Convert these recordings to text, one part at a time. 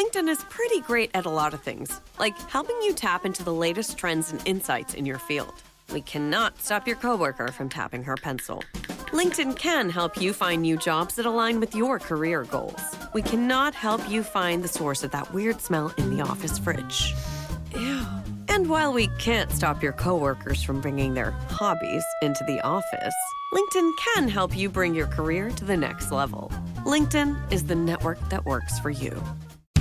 LinkedIn is pretty great at a lot of things, like helping you tap into the latest trends and insights in your field. We cannot stop your coworker from tapping her pencil. LinkedIn can help you find new jobs that align with your career goals. We cannot help you find the source of that weird smell in the office fridge. Ew. And while we can't stop your coworkers from bringing their hobbies into the office, LinkedIn can help you bring your career to the next level. LinkedIn is the network that works for you.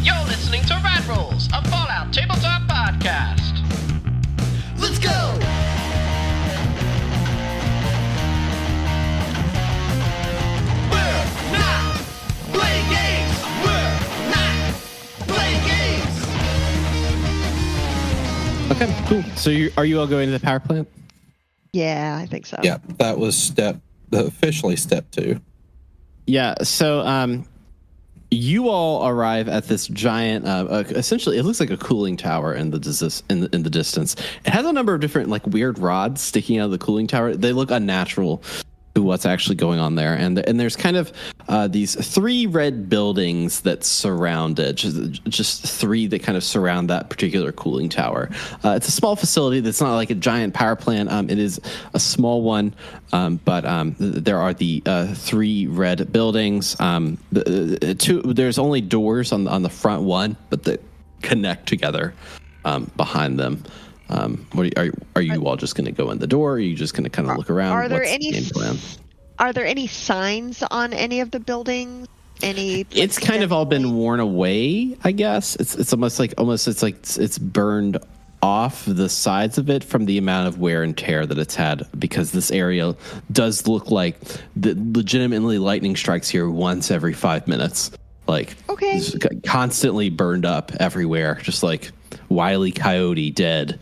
You're listening to Rat Rolls, a Fallout Tabletop podcast. Let's go! We're not playing games! We're not playing games! Okay, cool. So are you all going to the power plant? Yeah, I think so. Yeah, that was officially step 2. Yeah, so you all arrive at this giant, essentially, it looks like a cooling tower in the distance. It has a number of different, like, weird rods sticking out of the cooling tower. They look unnatural to what's actually going on there. And there's kind of these 3 red buildings that surround it, just 3 that kind of surround that particular cooling tower. It's a small facility that's not like a giant power plant. It is a small one, but there are the 3 red buildings. There's only doors on the front one, but that connect together behind them. Are you all just going to go in the door? Or are you just going to kind of look around? Are there any signs on any of the buildings? It's kind of all been worn away, I guess. It's almost like it's burned off the sides of it from the amount of wear and tear that it's had, because this area does look like legitimately lightning strikes here once every 5 minutes. Like, okay, constantly burned up everywhere, just like Wile E. Coyote dead.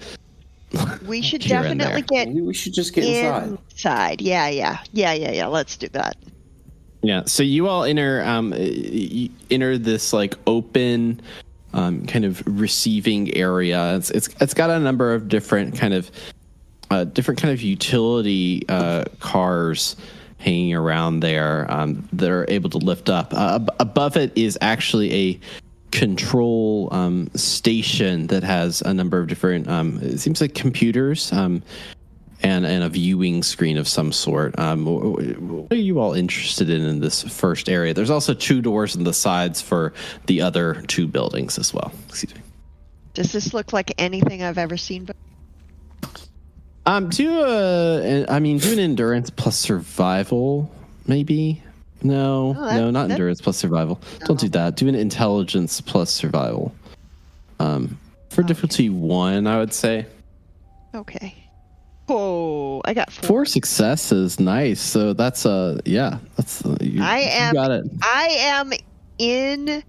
We should definitely we should just get inside. Yeah. Let's do that. Yeah. So you all enter this like open kind of receiving area. It's got a number of different kind of utility cars hanging around there that are able to lift up. Above it is actually a control station that has a number of different it seems like computers and a viewing screen of some sort. What are you all interested in this first area? There's also 2 doors on the sides for the other 2 buildings as well. Excuse me. Does this look like anything I've ever seen before? Do an endurance plus survival, maybe. No, not endurance plus survival. No. Don't do that. Do an intelligence plus survival. For difficulty 1, I would say. Okay. Oh, I got 4. 4 successes. Nice. So that's you got it. I am in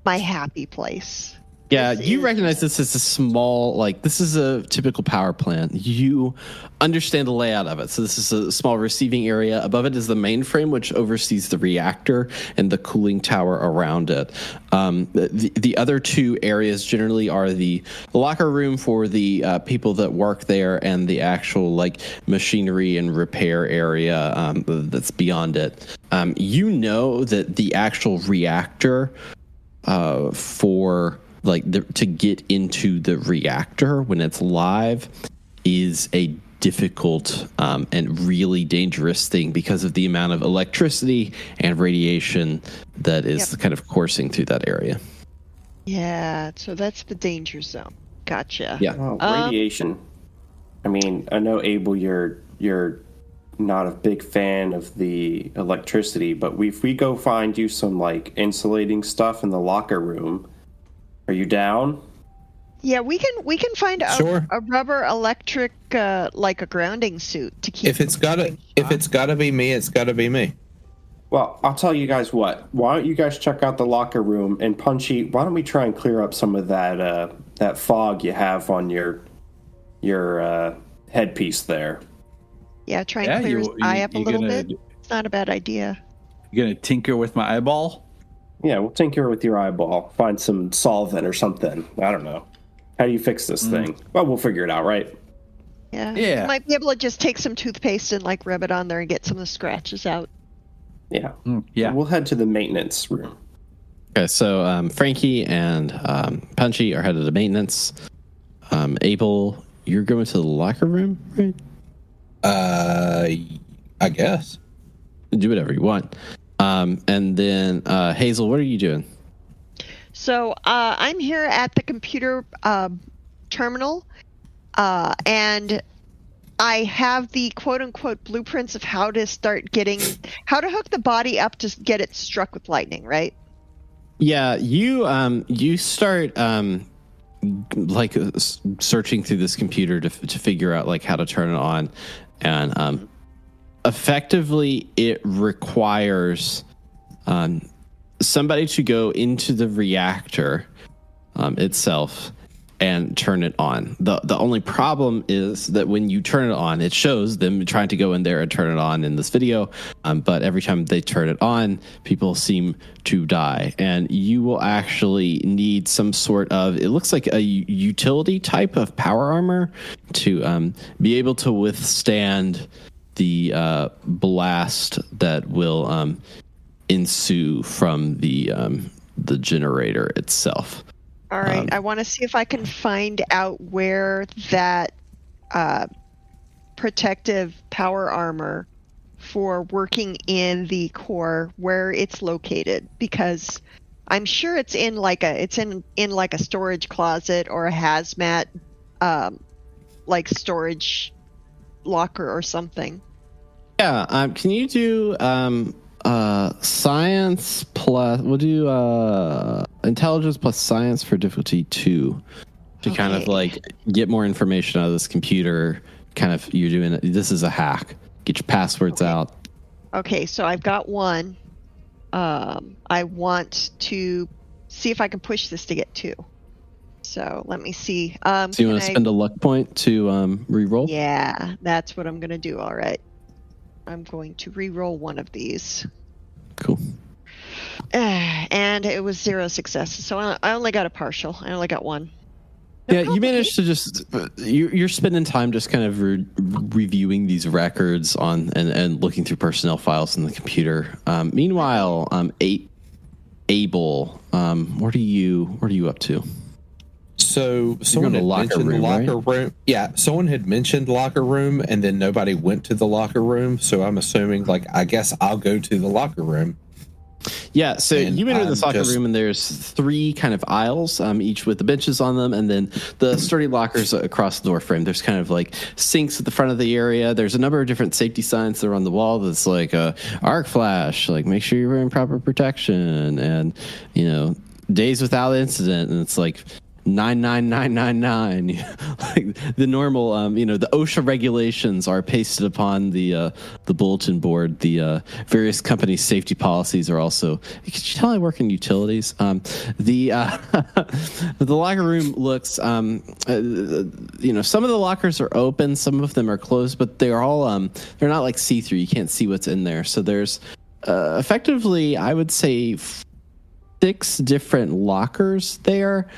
my happy place. Yeah, you recognize this as a small, this is a typical power plant. You understand the layout of it. So this is a small receiving area. Above it is the mainframe, which oversees the reactor and the cooling tower around it. The other 2 areas generally are the locker room for the people that work there, and the actual machinery and repair area that's beyond it. You know that the actual reactor to get into the reactor when it's live is a difficult and really dangerous thing because of the amount of electricity and radiation that is kind of coursing through that area. Yeah, so that's the danger zone. Gotcha. Yeah. Radiation. I mean, I know, Abel, you're not a big fan of the electricity, but if we go find you some insulating stuff in the locker room, are you down? Yeah, we can find a rubber electric like a grounding suit to keep. If it's gotta be me, it's gotta be me. Well, I'll tell you guys what. Why don't you guys check out the locker room, and Punchy, why don't we try and clear up some of that fog you have on your headpiece there? Yeah, try and clear his eye up a little bit. It's not a bad idea. You gonna tinker with my eyeball? Yeah, we'll tinker with your eyeball. Find some solvent or something. I don't know. How do you fix this thing? Well, we'll figure it out, right? Yeah. You might be able to just take some toothpaste and rub it on there and get some of the scratches out. Yeah. Yeah. We'll head to the maintenance room. Okay, so Frankie and Punchy are headed to maintenance. Abel, you're going to the locker room, right? I guess. Do whatever you want. And then Hazel, what are you doing? So I'm here at the computer terminal, and I have the quote-unquote blueprints of how to hook the body up to get it struck with lightning, right? Yeah, you start searching through this computer to figure out like how to turn it on, and effectively it requires somebody to go into the reactor itself and turn it on. The only problem is that when you turn it on, it shows them trying to go in there and turn it on in this video, but every time they turn it on, people seem to die. And you will actually need some sort of, it looks like a utility type of power armor to be able to withstand the blast that will ensue from the generator itself. All right, I want to see if I can find out where that protective power armor for working in the core, where it's located, because I'm sure it's in like a storage closet or a hazmat like storage locker or something. Yeah, can you do science plus, we'll do intelligence plus science for difficulty 2 to kind of like get more information out of this computer. Kind of, you're doing this is a hack. Get your passwords out. Okay, so I've got 1. I want to see if I can push this to get 2. So let me see. So you want to spend a luck point to re-roll? Yeah, that's what I'm going to do. All right. I'm going to re-roll one of these. Cool. And it was 0 successes, so I only got a partial. I only got 1. Yeah, you managed to just you're spending time just kind of reviewing these records on and looking through personnel files in the computer. Meanwhile, Abel, what are you up to? So someone had mentioned the locker room. Yeah, someone had mentioned locker room, and then nobody went to the locker room. So I'm assuming, like, I guess I'll go to the locker room. Yeah, so you enter this locker room, and there's 3 kind of aisles, each with the benches on them, and then the sturdy lockers across the door frame. There's kind of like sinks at the front of the area. There's a number of different safety signs that are on the wall that's like arc flash, like make sure you're wearing proper protection, and days without incident, and it's like 99999. Like the normal the OSHA regulations are pasted upon the bulletin board. The various company safety policies are also. Could you tell I work in utilities? The locker room looks some of the lockers are open, some of them are closed, but they're all they're not like see-through. You can't see what's in there. So there's effectively, I would say, 6 different lockers there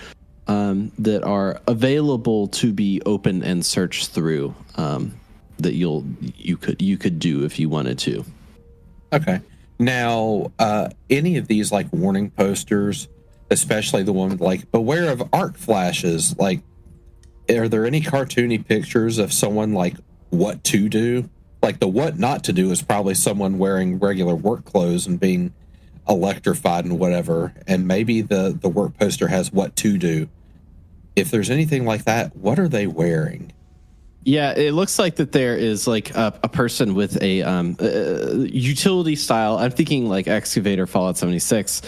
that are available to be opened and searched through, that you could do if you wanted to. Okay. Now, any of these like warning posters, especially the one with like beware of arc flashes, like, are there any cartoony pictures of someone like what to do? Like the what not to do is probably someone wearing regular work clothes and being electrified and whatever, and maybe the work poster has what to do. If there's anything like that, what are they wearing? Yeah, it looks like that there is like a person with a utility style. I'm thinking like Excavator Fallout 76.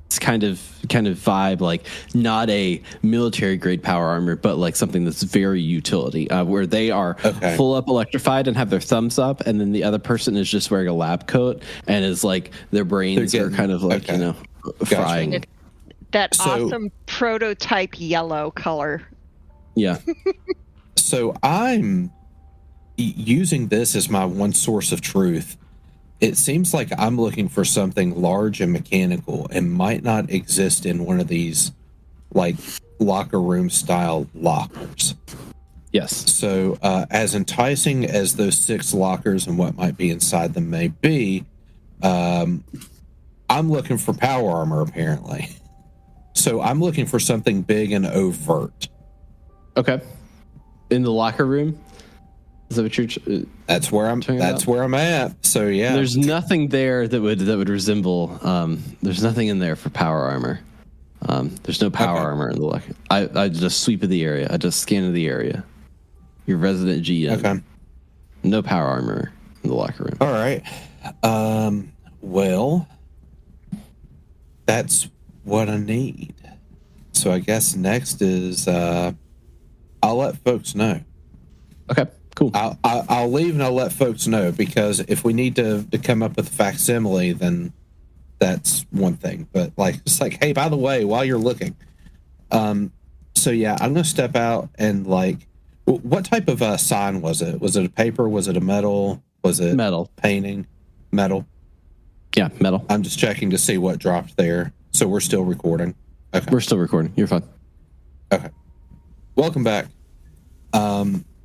It's kind of vibe, like not a military grade power armor, but like something that's very utility, where they are full up electrified and have their thumbs up, and then the other person is just wearing a lab coat and is like their brains are kind of like frying. That awesome prototype yellow color. Yeah. So I'm using this as my one source of truth. It seems like I'm looking for something large and mechanical and might not exist in one of these like locker room style lockers. Yes. So as enticing as those 6 lockers and what might be inside them may be, I'm looking for power armor, apparently. So I'm looking for something big and overt. Okay. In the locker room? Is that what you're? That's where I'm. That's where I'm at. So yeah, there's nothing there that would resemble. There's nothing in there for power armor. There's no power armor in the locker. I just sweep of the area. I just scan of the area. Your resident GM. Okay. No power armor in the locker room. All right. Well, that's what I need. So I guess next is I'll let folks know. Okay. Cool. I'll leave and I'll let folks know, because if we need to come up with a facsimile, then that's one thing. But like, it's like, hey, by the way, while you're looking, so yeah, I'm gonna step out and like, what type of sign was it? Was it a paper? Was it a metal? Was it metal painting? Metal. Yeah, metal. I'm just checking to see what dropped there. So we're still recording. Okay, we're still recording. You're fine. Okay, welcome back.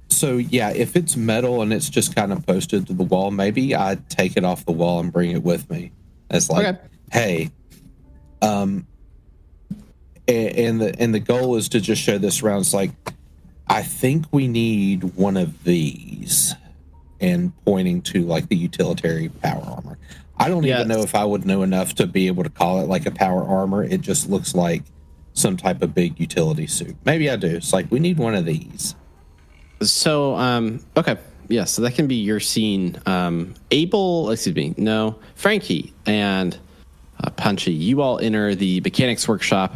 So yeah, if it's metal and it's just kind of posted to the wall, maybe I'd take it off the wall and bring it with me. As like, hey, and the goal is to just show this around. It's like, I think we need one of these, and pointing to like the utilitarian power armor. I don't even know if I would know enough to be able to call it like a power armor. It just looks like some type of big utility suit. Maybe I do. It's like, we need one of these. So, okay. Yeah, so that can be your scene. Frankie and Punchy, you all enter the mechanics workshop,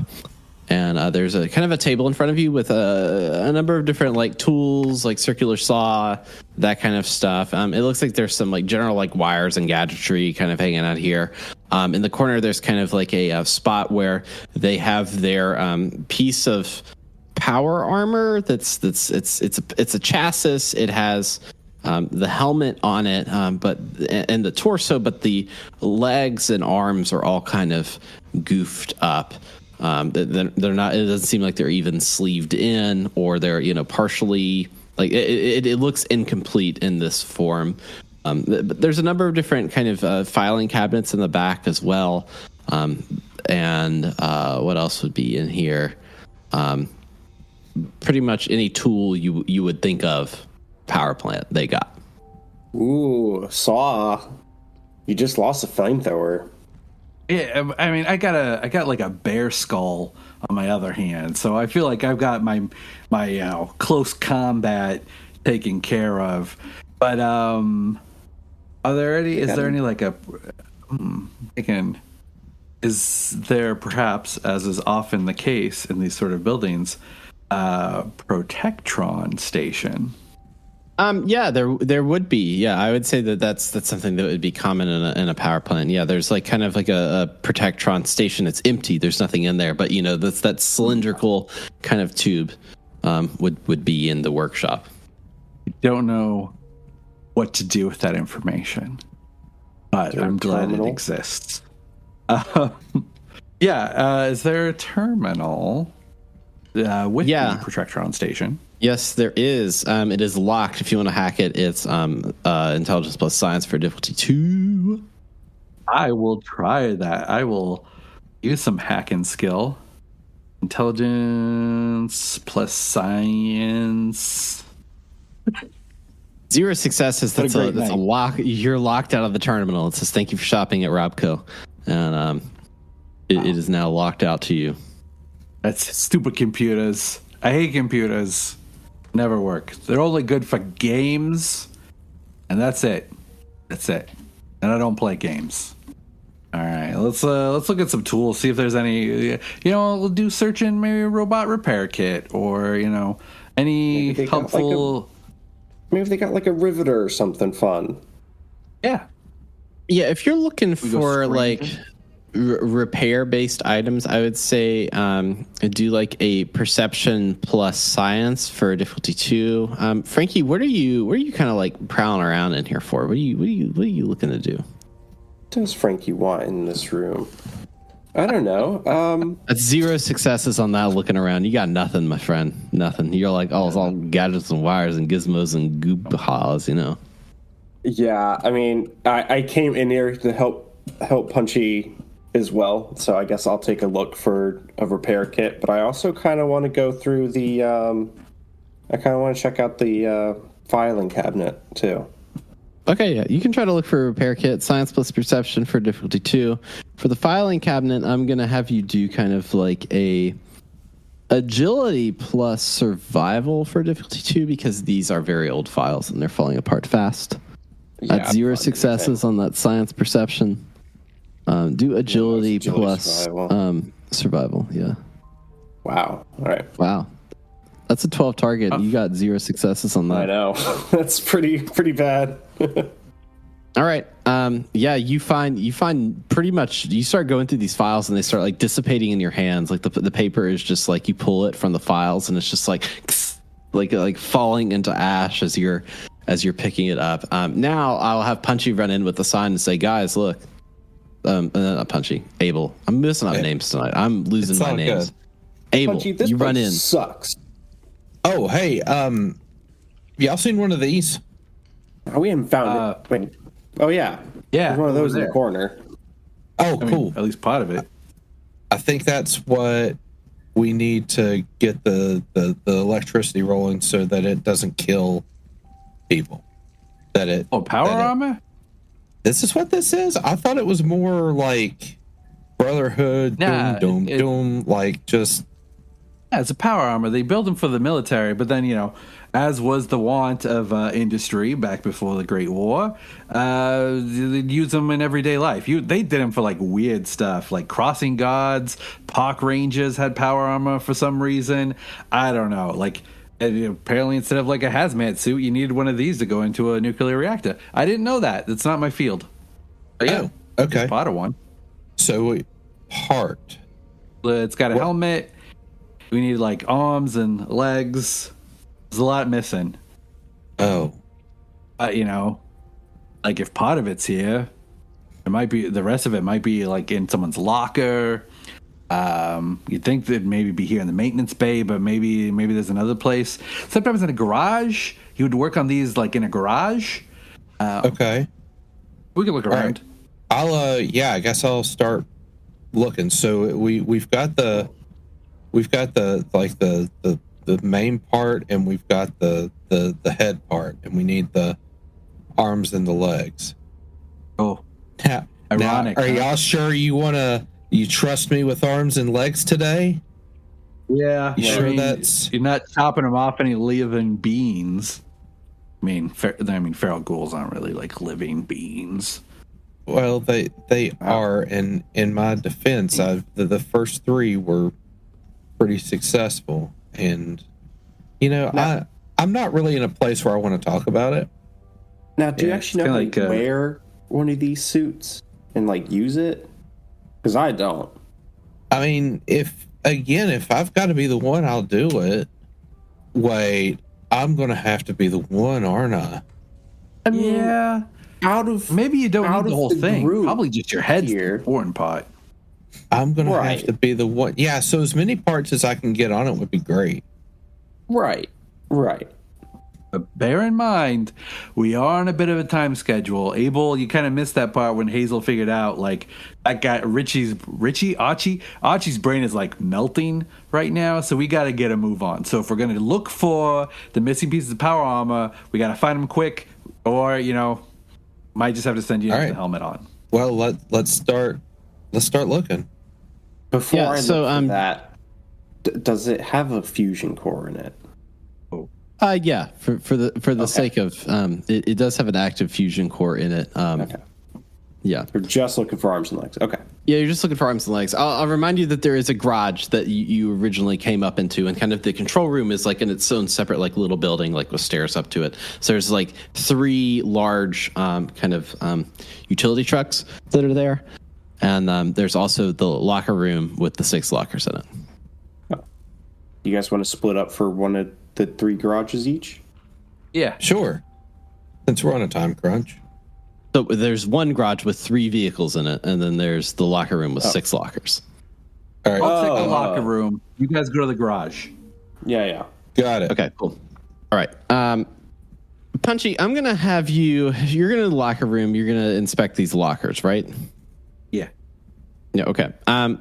and there's a kind of a table in front of you with a number of different like tools, like circular saw, that kind of stuff. It looks like there's some like general like wires and gadgetry kind of hanging out here. In the corner, there's kind of like a spot where they have their piece of power armor it's a chassis. It has the helmet on it, but the torso, but the legs and arms are all kind of goofed up. They're not. It doesn't seem like they're even sleeved in, or they're partially like it looks incomplete in this form. But there's a number of different kind of filing cabinets in the back as well. And what else would be in here? Pretty much any tool you would think of, power plant, they got. Ooh, saw. You just lost a flamethrower. Yeah, I mean, I got like a bear skull on my other hand, so I feel like I've got my close combat taken care of. But are there any? Is there any like a? Is there perhaps, as is often the case in these sort of buildings, Protectron station? Yeah, there would be. Yeah, I would say that's something that would be common in a power plant. Yeah, there's like kind of like a Protectron station. It's empty. There's nothing in there, but that's that cylindrical kind of tube would be in the workshop. I don't know what to do with that information, but I'm glad it exists. Is there a terminal with the Protectron station? Yes, there is. It is locked. If you want to hack it, it's intelligence plus science for difficulty 2. I will try that. I will use some hacking skill. Intelligence plus science. 0 successes. That's a lock. You're locked out of the terminal. It says thank you for shopping at Robco, and it is now locked out to you. That's stupid computers. I hate computers. Never work. They're only good for games, and that's it. And I don't play games. All right, let's look at some tools. See if there's any. We'll do search in maybe a robot repair kit, or any helpful. Maybe they got like a riveter or something fun. Yeah. If you're looking for like repair-based items, I would say do like a perception plus science for difficulty 2. Frankie, what are you kind of like prowling around in here for? What are you looking to do? What does Frankie want in this room? I don't know. That's 0 successes on that looking around. You got nothing, my friend. Nothing. You're like, it's all gadgets and wires and gizmos and goop haws, Yeah, I mean, I came in here to help Punchy as well, so I guess I'll take a look for a repair kit. But I also kind of want to go through the. I kind of want to check out the filing cabinet too. Okay, yeah, you can try to look for a repair kit. Science plus perception for difficulty 2. For the filing cabinet, I'm gonna have you do kind of like a agility plus survival for difficulty 2 because these are very old files and they're falling apart fast. At 0 successes on that science perception. Do agility plus survival. Yeah. Wow. All right. Wow. That's a 12 target. You got 0 successes on that. I know. That's pretty bad. All right. Yeah, you find pretty much you start going through these files and they start like dissipating in your hands. Like the paper is just like you pull it from the files and it's just like falling into ash as you're picking it up. Now I'll have Punchy run in with the sign and say, guys, look. Not Punchy. Abel. I'm missing out names tonight. I'm losing my names. Good. Abel, Punchy, this you run in. Sucks. Oh, hey, y'all seen one of these? Oh, we haven't found it. Wait. Oh, yeah. Yeah. There's one of those in the corner. Oh, cool. At least part of it. I think that's what we need to get the electricity rolling so that it doesn't kill people. Power armor? This is what this is? I thought it was more like Brotherhood, doom, like just... Yeah, it's a power armor. They build them for the military, but then, as was the want of industry back before the Great War, they'd use them in everyday life. They did them for, like, weird stuff, like crossing guards, park rangers had power armor for some reason. I don't know. Like, apparently instead of, like, a hazmat suit, you needed one of these to go into a nuclear reactor. I didn't know that. It's not my field. But, yeah, okay. Just bought one. So, part. It's got a helmet. We need like arms and legs. There's a lot missing. Oh. Like if part of it's here, it might be the rest of it might be like in someone's locker. You'd think that maybe be here in the maintenance bay, but maybe there's another place. Sometimes in a garage. You would work on these like in a garage. Okay. We can look around. Right. I guess I'll start looking. So we've got the main part and we've got the head part and we need the arms and the legs. Oh, ironic. Now, are y'all sure you trust me with arms and legs today? Yeah. You sure that's... You're not chopping them off any living beings. I mean, feral ghouls aren't really like living beings. Well, they are, and in my defense, the first 3 were pretty successful, and I'm not really in a place where I want to talk about it. Now, do you actually know how to wear one of these suits and like use it? Because I don't. I mean, if I've got to be the one, I'll do it. Wait, I'm gonna have to be the one, aren't I? I mean, yeah. Maybe you don't need the whole thing. Probably just your head's the important part. I'm going to have to be the one. Yeah, so as many parts as I can get on it would be great. Right. But bear in mind, we are on a bit of a time schedule. Abel, you kind of missed that part when Hazel figured out, like, that guy, Archie's brain is, like, melting right now, so we got to get a move on. So if we're going to look for the missing pieces of power armor, we got to find them quick, or, might just have to send you the helmet on. Well, let's start looking. Before I look for that, does it have a fusion core in it? Yeah, for the sake of it does have an active fusion core in it. Okay. Yeah, we're just looking for arms and legs. Okay. Yeah, you're just looking for arms and legs. I'll remind you that there is a garage that you originally came up into, and kind of the control room is like in its own separate like little building, like with stairs up to it. So there's like 3 large utility trucks that are there, and there's also the locker room with the 6 lockers in it. Oh. You guys want to split up for one of the 3 garages each? Yeah, sure. Since we're on a time crunch. So there's one garage with 3 vehicles in it, and then there's the locker room with 6 lockers. All right. I'll take the locker room. You guys go to the garage. Yeah. Got it. Okay, cool. All right. Punchy, I'm going to have you're going to the locker room. You're going to inspect these lockers, right? Yeah. Yeah. Okay.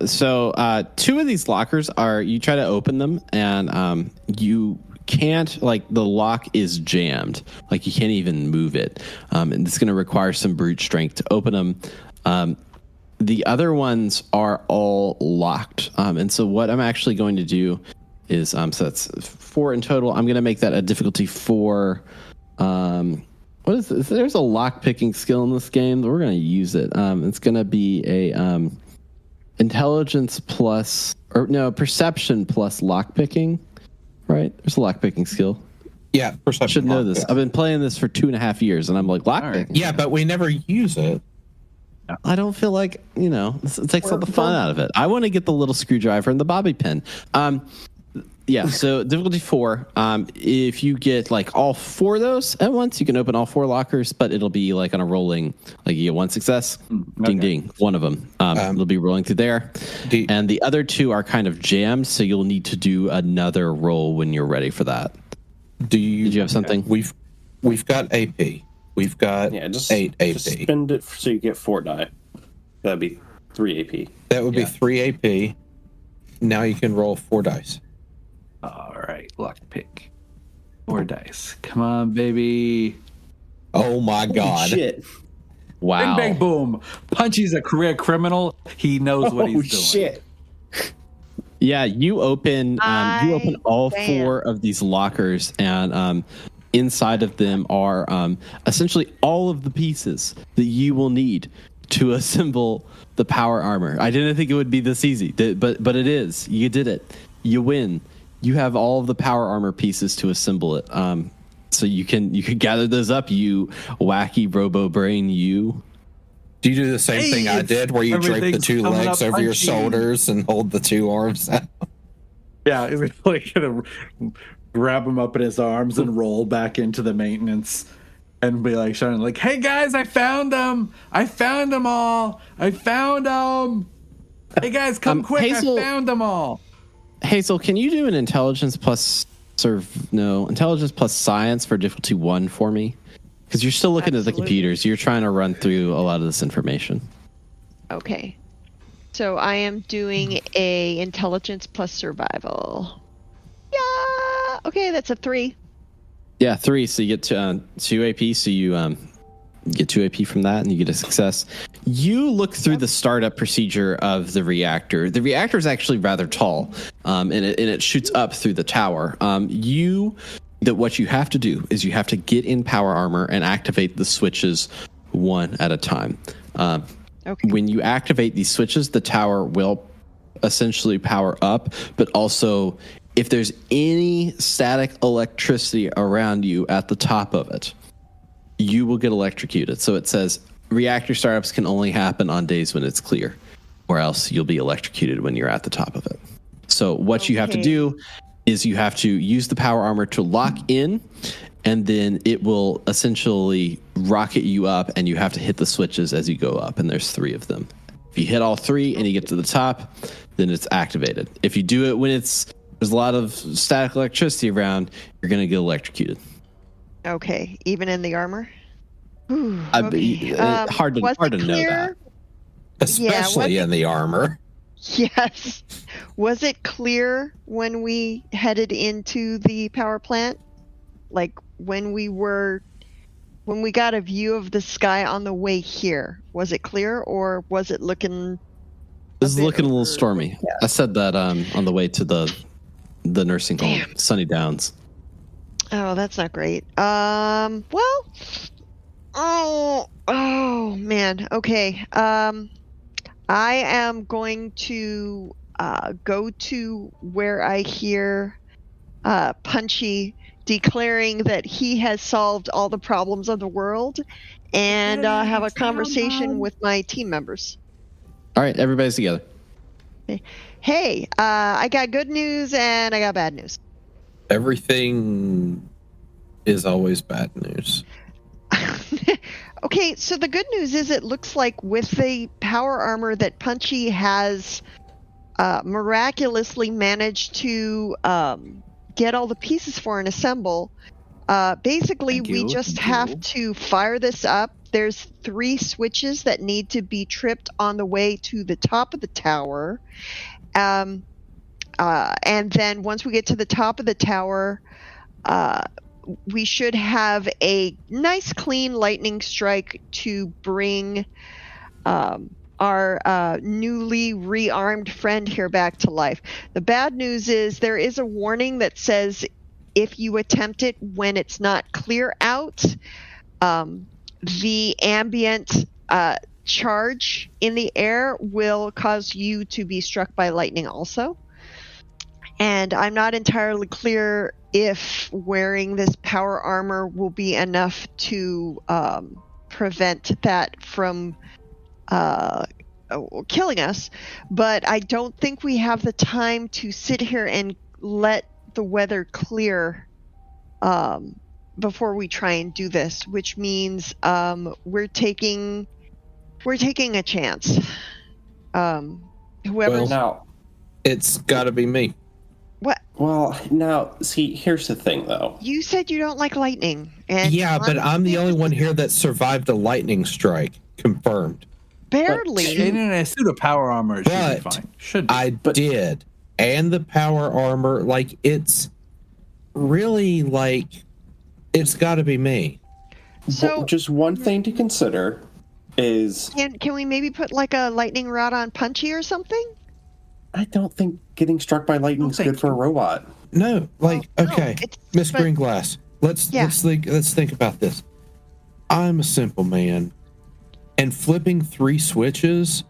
So two of these lockers are, you try to open them and you can't, like, the lock is jammed. Like, you can't even move it. And it's going to require some brute strength to open them. The other ones are all locked. And so what I'm actually going to do is, so that's 4 in total. I'm going to make that a difficulty 4. What is this? There's a lock picking skill in this game. We're going to use it. It's going to be a intelligence plus, or no, perception plus lock picking. Right? There's a lock picking skill. Yeah, perception. I should know this. Yeah. I've been playing this for 2.5 years, and I'm like, lock picking. Yeah, but we never use it. I don't feel like, it takes all the fun out of it. I want to get the little screwdriver and the bobby pin. Yeah, so difficulty 4. If you get like all 4 of those at once, you can open all 4 lockers, but it'll be like on a rolling, like you get 1 success, ding ding, one of them. It'll be rolling through there. And the other 2 are kind of jammed, so you'll need to do another roll when you're ready for that. Did you have something? We've got AP. We've got 8 AP. Just spend it so you get 4 die. That'd be 3 AP. That would be 3 AP. Now you can roll 4 dice. All right, lock pick. 4 dice. Come on, baby. Oh my God! Shit! Wow! Bing, bang, boom. Punchy's a career criminal. He knows what he's doing. Shit! Yeah, you open all 4 of these lockers, and inside of them are essentially all of the pieces that you will need to assemble the power armor. I didn't think it would be this easy, but it is. You did it. You win. You have all of the power armor pieces to assemble it. So you can gather those up. You wacky robo brain. You. Do you do the same thing I did, where you drape the 2 legs over your punchy. shoulders and hold the 2 arms out? Yeah, he's like gonna grab him up in his arms and roll back into the maintenance and be like shouting like, "Hey guys, I found them! I found them all! I found them! Hey guys, come quick! Hazel, I found them all!" Hazel, can you do an intelligence plus science for difficulty 1 for me? Because you're still looking at the computers. You're trying to run through a lot of this information. Okay. So I am doing a intelligence plus survival. Yeah. Okay, that's a 3. Yeah, 3. So you get 2 AP. So you get 2 AP from that, and you get a success. You look through the startup procedure of the reactor. The reactor is actually rather tall, and it shoots up through the tower. What you have to do is you have to get in power armor and activate the switches 1 at a time. Okay. When you activate these switches, the tower will essentially power up, but also if there's any static electricity around you at the top of it, you will get electrocuted. So it says reactor startups can only happen on days when it's clear, or else you'll be electrocuted when you're at the top of it. So what you have to do is you have to use the power armor to lock in, and then it will essentially rocket you up, and you have to hit the switches as you go up, and there's 3 of them. If you hit all 3 and you get to the top, then it's activated. If you do it when there's a lot of static electricity around, you're going to get electrocuted. Okay, even in the armor? Ooh, Hard to know that. Especially in the armor. Yes. Was it clear when we headed into the power plant? Like when we got a view of the sky on the way here, was it clear, or was it looking? It was looking a little stormy. Yeah. I said that on the way to the nursing home, Sunny Downs. Oh, that's not great. Well, oh man. Okay. I am going to go to where I hear Punchy declaring that he has solved all the problems of the world, and have a conversation with my team members. All right, everybody's together. Hey, I got good news and I got bad news. Everything is always bad news. Okay, so the good news is it looks like with the power armor that Punchy has miraculously managed to get all the pieces for and assemble, basically we just have to fire this up. there's 3 switches that need to be tripped on the way to the top of the tower. And then once we get to the top of the tower, we should have a nice clean lightning strike to bring our newly rearmed friend here back to life. The bad news is there is a warning that says if you attempt it when it's not clear out, the ambient charge in the air will cause you to be struck by lightning also. And I'm not entirely clear if wearing this power armor will be enough to prevent that from killing us, but I don't think we have the time to sit here and let the weather clear before we try and do this, which means we're taking a chance. Whoever Now, it's got to be me. What? Well, now, see, here's the thing, though. You said you don't like lightning, and Yeah, but I'm the only one here that survived a lightning strike. Confirmed. barely. And in a suit of power armor, it should be But fine. Should be. I did. And the power armor, like, it's really, like, it's got to be me. So Just one thing to consider is can we maybe put like a lightning rod on Punchy or something? I don't think getting struck by lightning is good for a robot. No, like, Well, no, okay, it's- Miss but- Greenglass, let's Yeah. think about this. I'm a simple man, and flipping 3 switches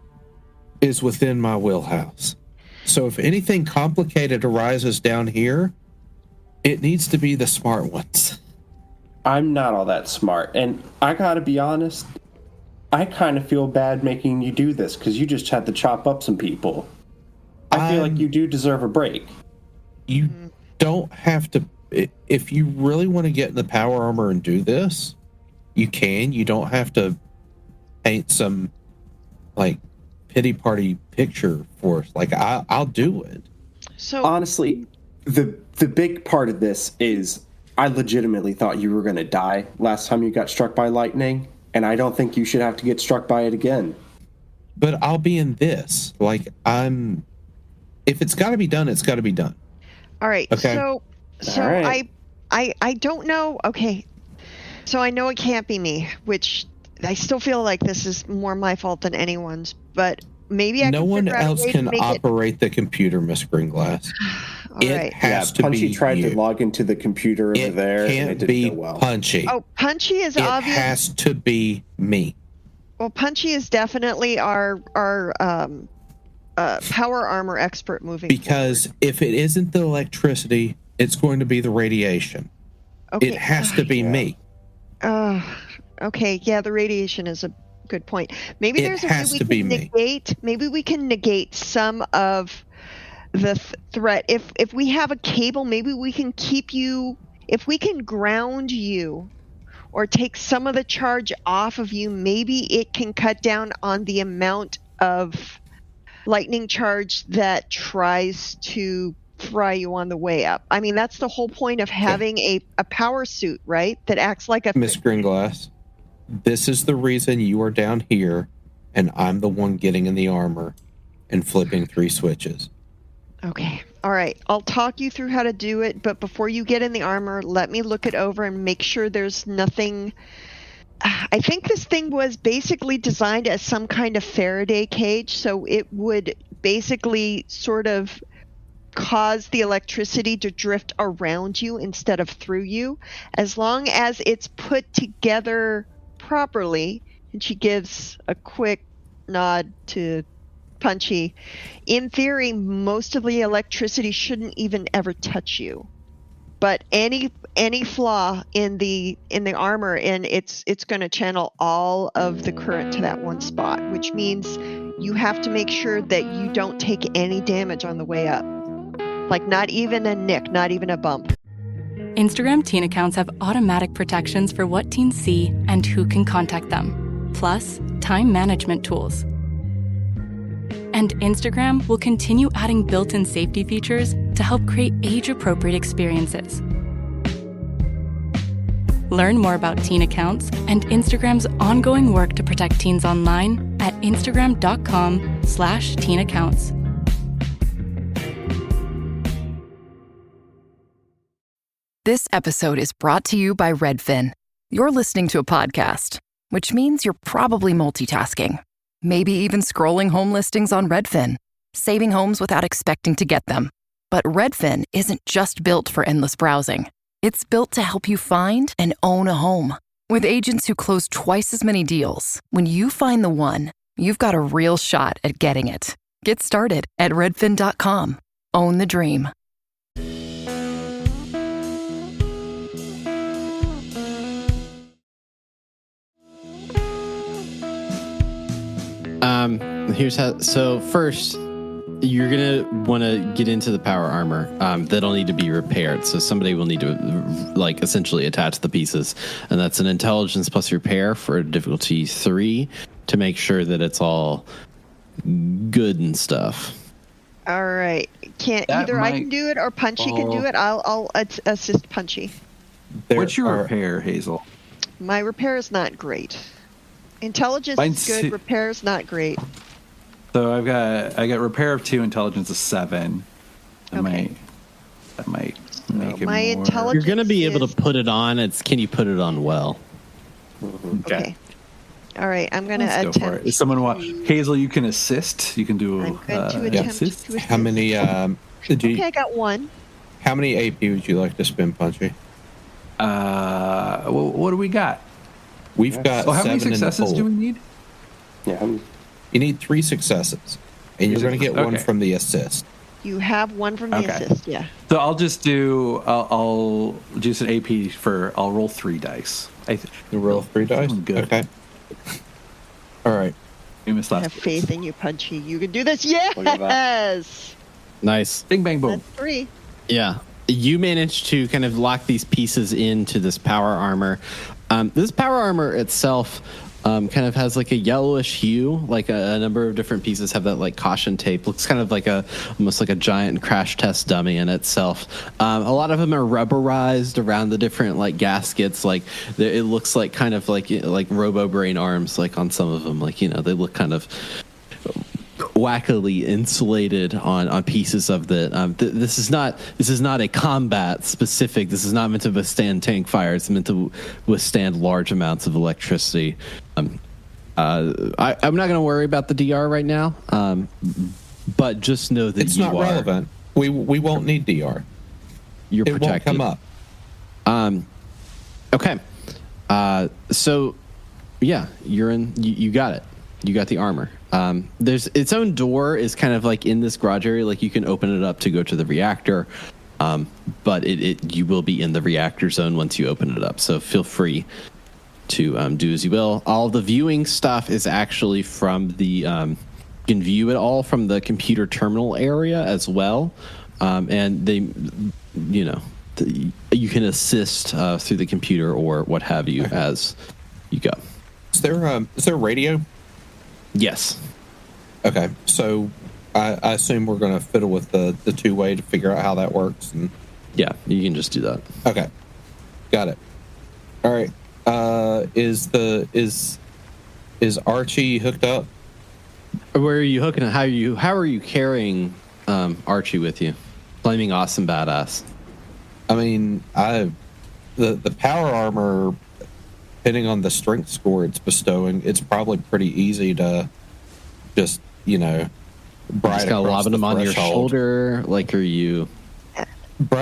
is within my wheelhouse. So if anything complicated arises down here, it needs to be the smart ones. I'm not all that smart, and I gotta be honest, I kind of feel bad making you do this because you just had to chop up some people. I feel like you do deserve a break. You don't have to. If you really want to get in the power armor and do this, you can. You don't have to paint some like pity party picture for us. Like I'll do it. So Honestly, the big part of this is I legitimately thought you were going to die last time you got struck by lightning, and I don't think you should have to get struck by it again. But I'll be in this. Like if it's got to be done, it's got to be done. all right. Okay. So All right. I don't know. Okay. So I know it can't be me, which I still feel like this is more my fault than anyone's, but maybe I No can one figure out a else way to can make it- operate the computer, Miss Greenglass. All It right. has to Punchy be tried you. to log into the computer over It there, and it can't didn't be go well. Punchy. Oh, Punchy is It obvious. has to be me. Well, Punchy is definitely our power armor expert moving Because if it isn't the electricity, it's going to be the radiation. forward. It has to be me. Okay, yeah, the radiation is a good point. Maybe It there's a has way to we be can me. negate. Maybe we can negate some of the threat. If we have a cable, maybe we can keep you. If we can ground you, or take some of the charge off of you, maybe it can cut down on the amount of lightning charge that tries to fry you on the way up. I mean, that's the whole point of having a power suit, right? That acts like a Miss Greenglass, this is the reason you are down here, and I'm the one getting in the armor and flipping 3 switches. Okay. All right. I'll talk you through how to do it, but before you get in the armor, let me look it over and make sure there's nothing. I think this thing was basically designed as some kind of Faraday cage, so it would basically sort of cause the electricity to drift around you instead of through you, as long as it's put together properly. And she gives a quick nod to Punchy. In theory, most of the electricity shouldn't even ever touch you, but any flaw in the armor, and it's going to channel all of the current to that one spot, which means you have to make sure that you don't take any damage on the way up, like not even a nick, not even a bump. Instagram teen accounts have automatic protections for what teens see and who can contact them, plus time management tools. And Instagram will continue adding built-in safety features to help create age-appropriate experiences. Learn more about teen accounts and Instagram's ongoing work to protect teens online at instagram.com/teenaccounts. This episode is brought to you by Redfin. You're listening to a podcast, which means you're probably multitasking. Maybe even scrolling home listings on Redfin, saving homes without expecting to get them. But Redfin isn't just built for endless browsing. It's built to help you find and own a home. With agents who close twice as many deals, when you find the one, you've got a real shot at getting it. Get started at redfin.com. Own the dream. Here's how. So first, you're gonna want to get into the power armor. That'll need to be repaired. So somebody will need to, like, essentially attach the pieces, and that's an intelligence plus repair for difficulty 3 to make sure that it's all good and stuff. All right. Can't That either I might can do it or Punchy can do it. I'll assist Punchy. What's your repair, Hazel? My repair is not great. Intelligence Mine's is good. Repair is not great. So I got repair of 2, intelligence of 7. That Okay. might make it my more. intelligence- You're gonna be able is- to put it on. It's can you put it on well? Okay. All right. I'm going to Let's go for attempt. it. If someone want Hazel, you can assist. You can do I'm going to attempt assist. to assist. How many? Okay, I got one. How many AP would you like to spend, Punchy? What do we got? We've got Oh, how many 7 in the successes pool. do we need? Yeah. You need 3 successes, and you're going to get one Okay. from the assist. You have one from the Okay. assist. Yeah. So I'll just do. I'll just an AP for. I'll roll 3 dice. You roll 3 dice. Good. Okay. All right. You missed I last. have faith in you, Punchy. You can do this. at that. Yes. Nice. Bing bang boom. That's 3. Yeah. You managed to kind of lock these pieces into this power armor. This power armor itself kind of has like a yellowish hue. Like a number of different pieces have that like caution tape. Looks kind of like almost like a giant crash test dummy in itself. A lot of them are rubberized around the different like gaskets. Like it looks like kind of like Robo Brain arms. Like on some of them, like they look kind of wackily insulated on pieces of the this is not a combat specific. This is not meant to withstand tank fire. It's meant to withstand large amounts of electricity. I'm not going to worry about the DR right now, but just know that It's not relevant. We won't need DR. You're It protected. won't come up. Okay. So yeah, you're in. You got it. You got the armor. There's its own door is kind of like in this garage area. Like you can open it up to go to the reactor, but you will be in the reactor zone once you open it up. So feel free to do as you will. All the viewing stuff is actually from the. You can view it all from the computer terminal area as well, and they, you can assist through the computer or what have you as you go. Is there radio? Yes. Okay, so I assume we're going to fiddle with the 2-way to figure out how that works. And Yeah, you can just do that. okay, got it. All right. Is Archie hooked up? Where are you hooking it? How are you carrying Archie with you? Flaming awesome badass. I mean, the power armor, depending on the strength score it's bestowing, it's probably pretty easy to just Just ride kind of across lobbing the them on your threshold. shoulder, like are you?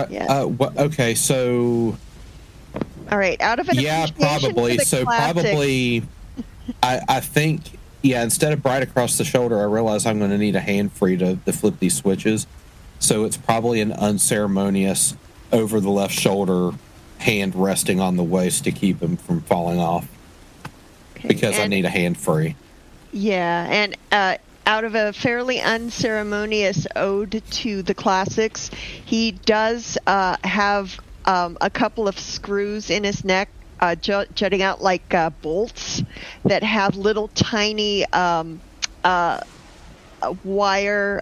Yeah. Okay, so All right. Out of an yeah, appreciation probably. for the So classic, probably, I think instead of right across the shoulder, I realize I'm going to need a hand free to flip these switches. So it's probably an unceremonious over the left shoulder, hand resting on the waist to keep him from falling off. Okay, Because I and- need a hand free. Yeah, and out of a fairly unceremonious ode to the classics, he does have a couple of screws in his neck jutting out like bolts that have little tiny wire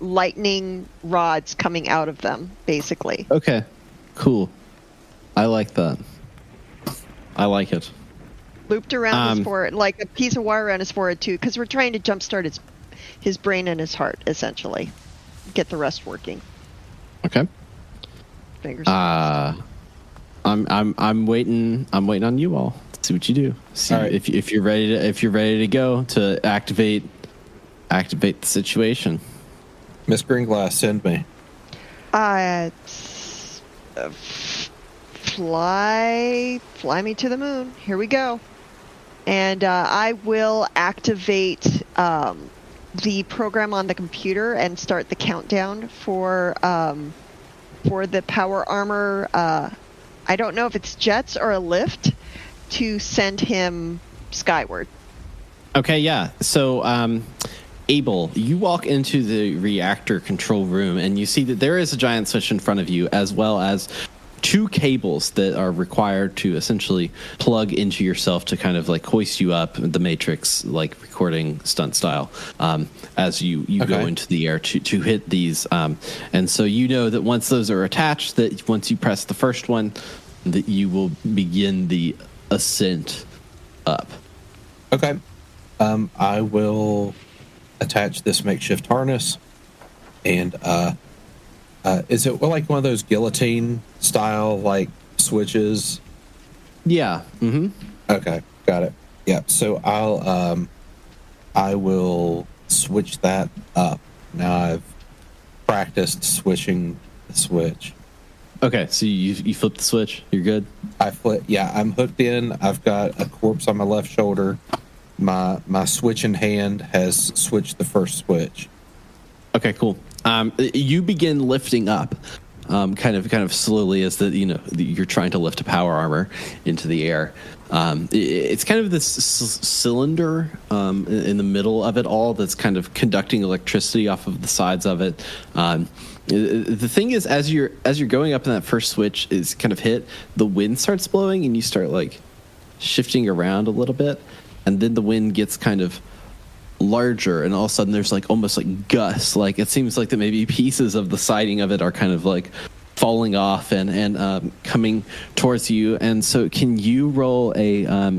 lightning rods coming out of them, basically. Okay, cool. I like that. I like it. Looped around his forehead, like a piece of wire around his forehead too, because we're trying to jumpstart his brain and his heart, essentially. Get the rest working. Okay. Fingers. I'm waiting on you all. See what you do. See All right. if you're ready to go to activate the situation. Miss Greenglass, send me. Fly me to the moon. Here we go. And I will activate the program on the computer and start the countdown for the power armor. I don't know if it's jets or a lift to send him skyward. Okay, yeah. So, Abel, you walk into the reactor control room and you see that there is a giant switch in front of you, as well as 2 cables that are required to essentially plug into yourself to kind of like hoist you up the Matrix, like recording stunt style, as you go into the air to hit these. And so you know that once those are attached, that once you press the first one, that you will begin the ascent up. Okay. I will attach this makeshift harness, and is it like one of those guillotine style like switches? Yeah. Mm-hmm. Okay, got it. Yeah. So I will switch that up. Now I've practiced switching the switch. Okay, so you flip the switch. You're good. I flip. Yeah, I'm hooked in. I've got a corpse on my left shoulder. My switch in hand has switched the first switch. Okay, cool. You begin lifting up, kind of slowly as you're trying to lift a power armor into the air. It's kind of this cylinder in the middle of it all that's kind of conducting electricity off of the sides of it. The thing is, as you're going up and that first switch is kind of hit, the wind starts blowing and you start like shifting around a little bit, and then the wind gets kind of larger, and all of a sudden there's like almost like gusts. Like it seems like that maybe pieces of the siding of it are kind of like falling off and coming towards you. And so can you roll a I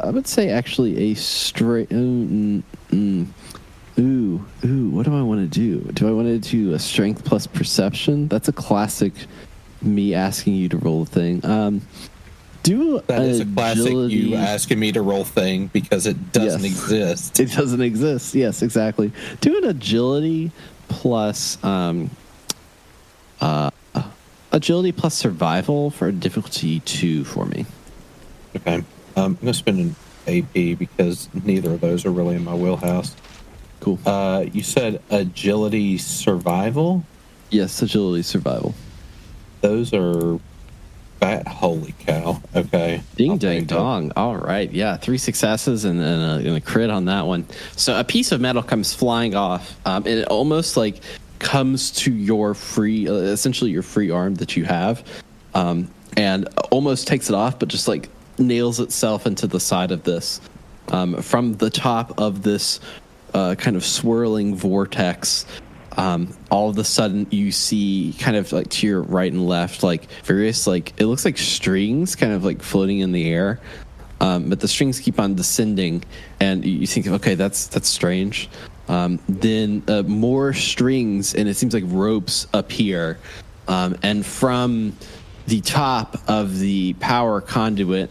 would say actually a straight what do I want to do? Do I want to do a strength plus perception? That's a classic me asking you to roll a thing. That is a classic agility. You asking me to roll thing because it doesn't exist. It doesn't exist. Yes, exactly. Do an agility plus survival for a difficulty 2 for me. Okay. I'm going to spend an AP because neither of those are really in my wheelhouse. Cool. You said agility survival? Yes, agility survival. Those are holy cow. Okay. Ding dang dong. All right. Yeah. 3 successes and a crit on that one. So a piece of metal comes flying off. And it almost like comes to your essentially your free arm that you have. And almost takes it off, but just like nails itself into the side of this. From the top of this kind of swirling vortex, all of a sudden you see kind of like to your right and left, like various, like it looks like strings kind of like floating in the air. But the strings keep on descending and you think, okay, that's strange. Then more strings and it seems like ropes appear. And from the top of the power conduit,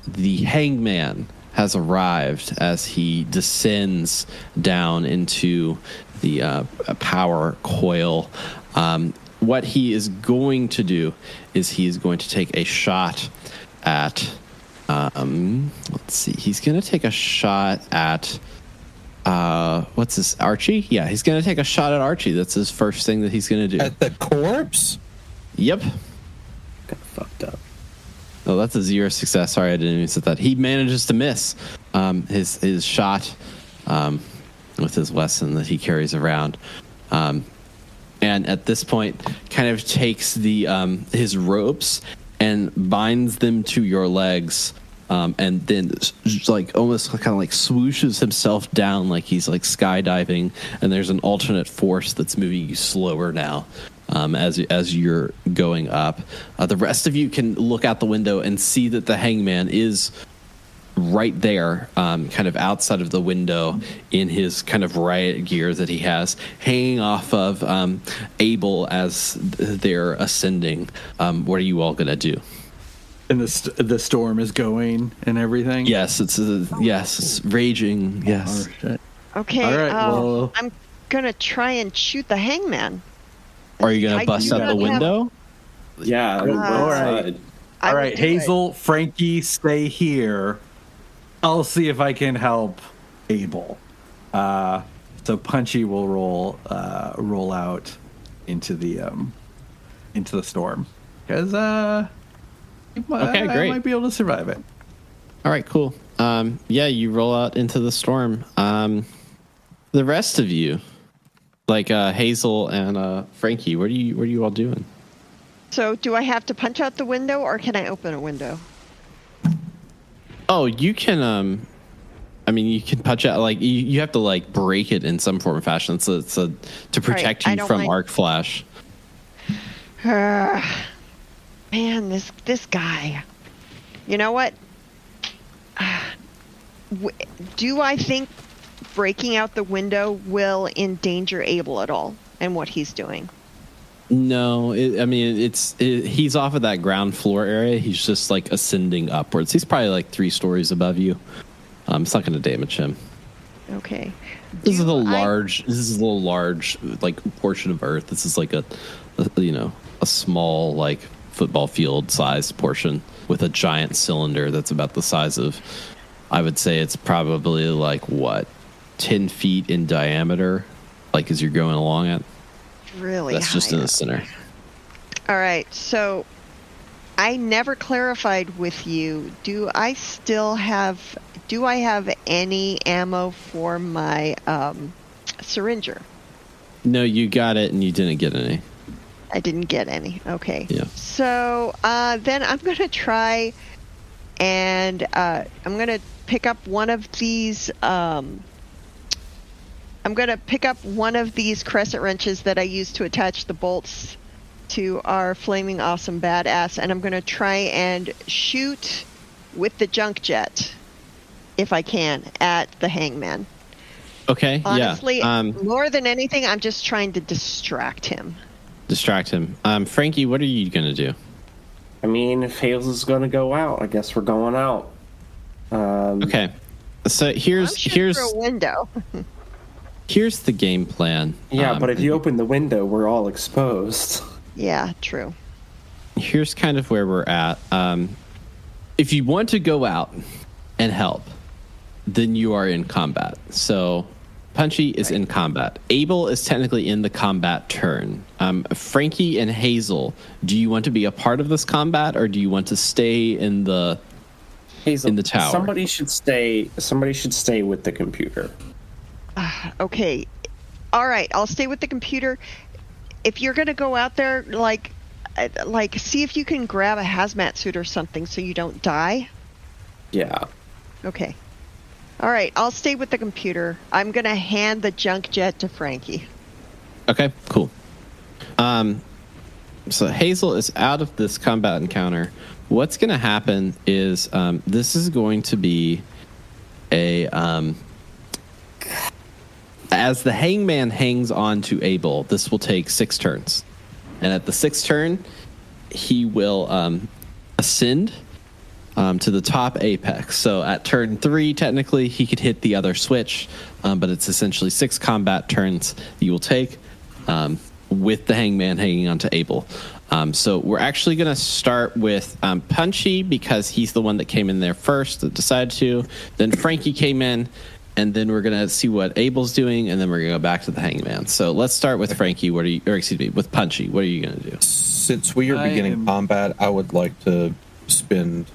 the hangman has arrived as he descends down into the power coil. What he is going to do is he is going to take a shot at let's see, he's going to take a shot at what's this, Archie? Yeah, he's going to take a shot at Archie. That's his first thing that he's going to do. At the corpse? Yep. Got fucked up. Oh, that's a 0 success. Sorry, I didn't even say that. He manages to miss his shot with his weapon that he carries around, and at this point, kind of takes the his ropes and binds them to your legs, and then like almost kind of like swooshes himself down like he's like skydiving. And there's an alternate force that's moving you slower now. as you're going up. The rest of you can look out the window and see that the hangman is right there, kind of outside of the window in his kind of riot gear that he has, hanging off of Abel as they're ascending. What are you all going to do? And the storm is going and everything? Yes, it's raging. Yes. Oh, shit. Okay, All right, well, I'm going to try and shoot the hangman. Are you going I to bust do out not the window? Yeah. all right. I All will right, do Hazel, Frankie, stay here. I'll see if I can help Abel. So Punchy will roll out into the storm because Okay, great. I might be able to survive it. All right, cool. Yeah, you roll out into the storm. The rest of you, like Hazel and Frankie, what are you all doing? So do I have to punch out the window or can I open a window? Oh, you can. I mean, you can punch out. Like you have to like break it in some form or fashion. So to protect I you don't from mind. arc flash. Man, this guy. You know what? Do I think breaking out the window will endanger Abel at all and what he's doing? No, he's off of that ground floor area. He's just like ascending upwards. He's probably like 3 stories above you. It's not going to damage him. Okay. This is a large like portion of Earth. This is like a small like football field sized portion with a giant cylinder that's about the size of, I would say it's probably like 10 feet in diameter, like as you're going along it. Really? That's just in the center. All right. So I never clarified with you. Do I have any ammo for my syringer? No, you got it and you didn't get any. I didn't get any. Okay. Yeah. So then I'm going to try and I'm going to pick up one of these. I'm going to pick up one of these crescent wrenches that I use to attach the bolts to our flaming awesome badass, and I'm going to try and shoot with the junk jet, if I can, at the hangman. Okay. Honestly, yeah. More than anything, I'm just trying to distract him. Frankie, what are you going to do? I mean, if Hazel's going to go out, I guess we're going out. Okay. So here's through a window. Here's the game plan. Yeah, but if you open the window, we're all exposed. Yeah, true. Here's kind of where we're at. If you want to go out and help, then you are in combat. So Punchy is in combat. Abel is technically in the combat turn. Frankie and Hazel, do you want to be a part of this combat, or do you want to stay in the tower? Somebody should stay with the computer. Okay. All right. I'll stay with the computer. If you're going to go out there, like, see if you can grab a hazmat suit or something so you don't die. Yeah. Okay. All right. I'll stay with the computer. I'm going to hand the junk jet to Frankie. Okay, cool. So Hazel is out of this combat encounter. What's going to happen is this is going to be a... as the hangman hangs on to Abel, this will take 6 turns. And at the 6th turn, he will ascend to the top apex. So at turn 3, technically, he could hit the other switch, but it's essentially 6 combat turns you will take with the hangman hanging onto Abel. So we're actually going to start with Punchy, because he's the one that came in there first, that decided to. Then Frankie came in, and then we're going to see what Abel's doing, and then we're going to go back to the hangman. So let's start with Frankie. With Punchy. What are you going to do? Since we are beginning combat, I would like to spend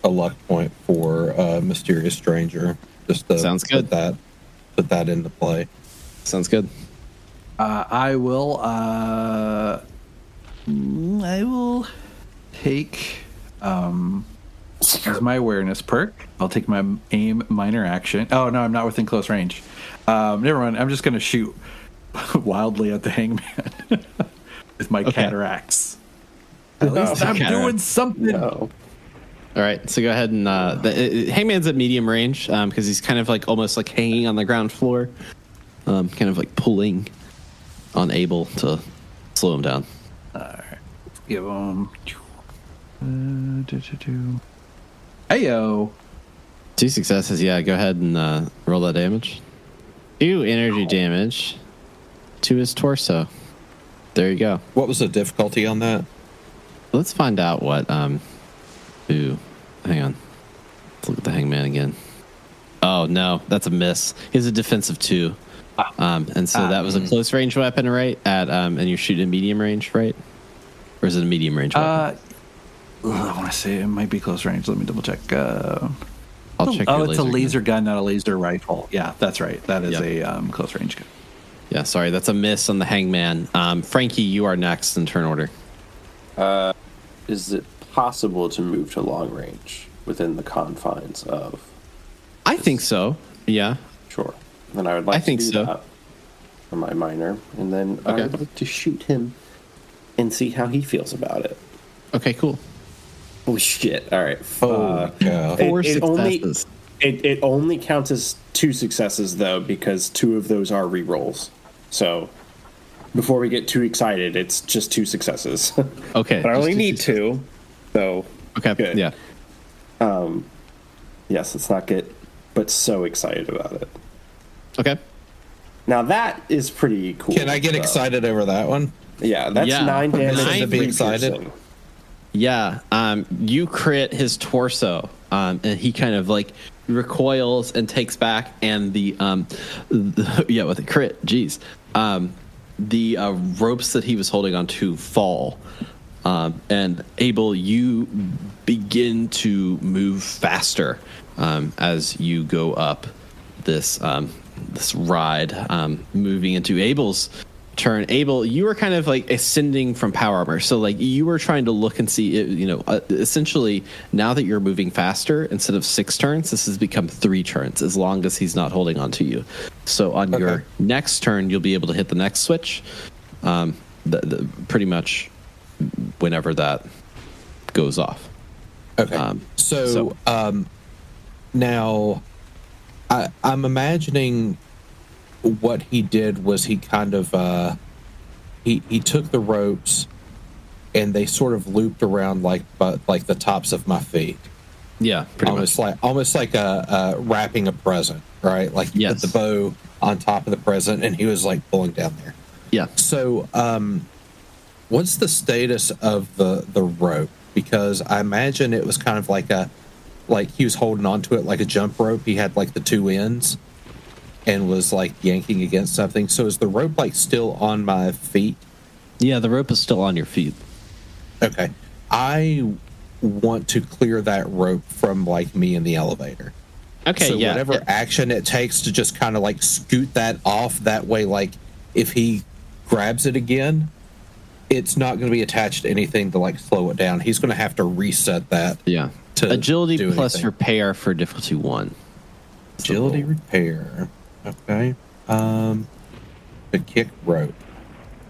a luck point for Mysterious Stranger. Just to Sounds good. Put that into play. Sounds good. I will take as my awareness perk. I'll take my aim minor action. Oh no, I'm not within close range. Never mind. I'm just gonna shoot wildly at the hangman. with my cataracts. At least I'm doing something. No. All right, so go ahead and Hangman's at medium range because he's kind of like almost like hanging on the ground floor, kind of like pulling on Abel to slow him down. All right, let's give him. Heyo. 2 successes. Yeah, go ahead and roll that damage. 2 energy damage to his torso. There you go. What was the difficulty on that? Let's find out what. Ooh, hang on. Let's look at the Hangman again. Oh no, that's a miss. He has a defensive 2, and so that was a close range weapon, right? At and you're shooting at medium range, right? Or is it a medium range weapon? I want to say it might be close range. Let me double check. I'll check. Oh, it's a laser gun, not a laser rifle. Yeah, that's right. That is a close range gun. Yeah, sorry, that's a miss on the Hangman. Frankie, you are next in turn order. Is it possible to move to long range within the confines of? I think so. Yeah. Sure. Then I would like I think to do so. that for my minor, and then I would like to shoot him and see how he feels about it. Okay, cool. Holy shit! All right. Oh, yeah. 4 successes. It only counts as 2 successes though, because 2 of those are rerolls. So before we get too excited, it's just 2 successes. Okay. But I just only 2 need successes. 2. So Okay. good. Yeah. Yes, let's not get but so excited about it. Okay. Now that is pretty cool. Can I get though. excited over that one? Yeah, that's Yeah. 9 damage. Permission to be 3 excited? piercing. Yeah. You crit his torso, and he kind of like recoils and takes back, and with a crit, geez, the ropes that he was holding onto fall, and Abel, you begin to move faster as you go up this ride, moving into Abel's turn. Abel, you were kind of like ascending from power armor, so like you were trying to look and see, essentially now that you're moving faster, instead of 6 turns, this has become 3 turns as long as he's not holding on to you. So on your next turn, you'll be able to hit the next switch, pretty much whenever that goes off. Okay. So now I'm imagining what he did was he kind of he took the ropes and they sort of looped around like the tops of my feet. Yeah, pretty almost much. like a wrapping a present, right? Like you put the bow on top of the present and he was like pulling down there. Yeah. So what's the status of the rope? Because I imagine it was kind of like he was holding onto it like a jump rope. He had like the 2 ends and was like yanking against something. So is the rope like still on my feet? Yeah, the rope is still on your feet. Okay. I want to clear that rope from like me in the elevator. Okay, so yeah. whatever action it takes to just kind of like scoot that off, that way, like if he grabs it again, it's not going to be attached to anything to like slow it down. He's going to have to reset that. Yeah. To agility do plus anything. repair for difficulty 1. Agility repair. Okay. The kick rope.